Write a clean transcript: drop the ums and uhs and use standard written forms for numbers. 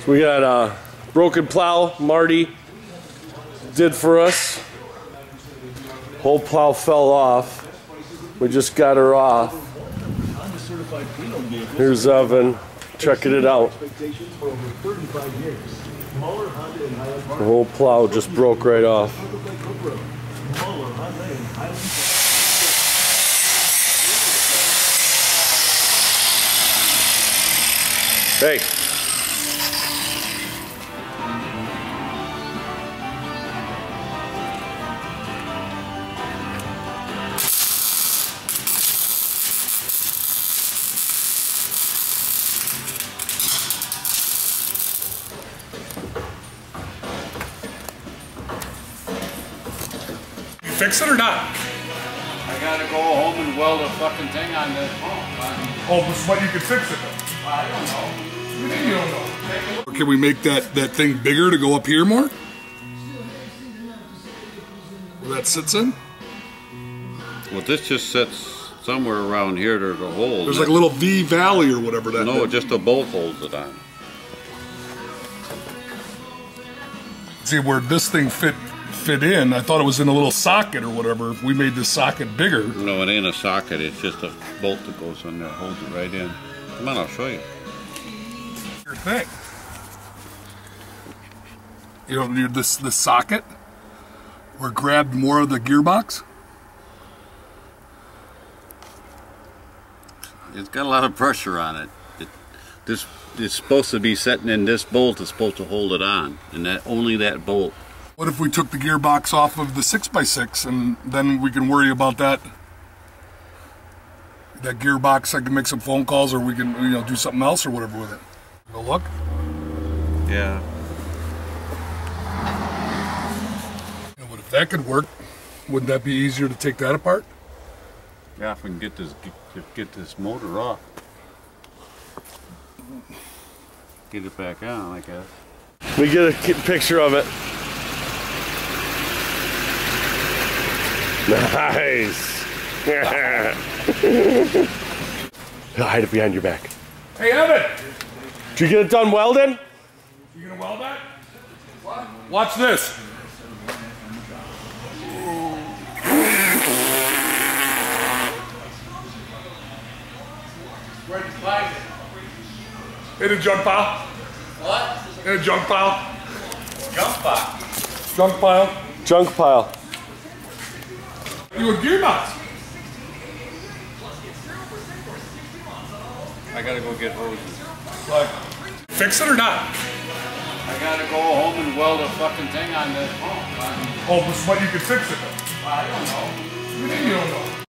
So we got a broken plow Marty did for us. Whole plow fell off. We just got her off. Here's Evan checking it out. The whole plow just broke right off. Hey. Fix it or not? I gotta go home and weld a fucking thing on this pump. Oh, but you can fix it though. I don't know. You think you don't know? Can we make that thing bigger to go up here more? Where that sits in? Well, this just sits somewhere around here. There's a hole. There's like a little V valley or whatever that. No, just a bolt holds it on. See where this thing fit in. I thought it was in a little socket or whatever. If we made this socket bigger. No, it ain't a socket. It's just a bolt that goes in there, holds it right in. Come on, I'll show you. Your thing. You know, this socket where it grabbed more of the gearbox. It's got a lot of pressure on it. This is supposed to be sitting in this bolt. Is supposed to hold it on, and that only that bolt. What if we took the gearbox off of the 6x6 and then we can worry about that gearbox? I can make some phone calls, or we can, you know, do something else or whatever with it. Go look. Yeah. You know, what if that could work? Wouldn't that be easier to take that apart? Yeah, if we can get this motor off, get it back on, I guess. We get a picture of it. Nice. Hide it behind your back. Hey, Evan! Did you get it done welding? You gonna weld that? What? Watch this. Where'd you find it? In a junk pile. What? In a junk pile. Junk pile. Junk pile. Junk pile. You a gearbox. I gotta go get hoses. Like, fix it or not? I gotta go home and weld a fucking thing on this pump. Oh, but you can fix it though. I don't know. You think you don't know?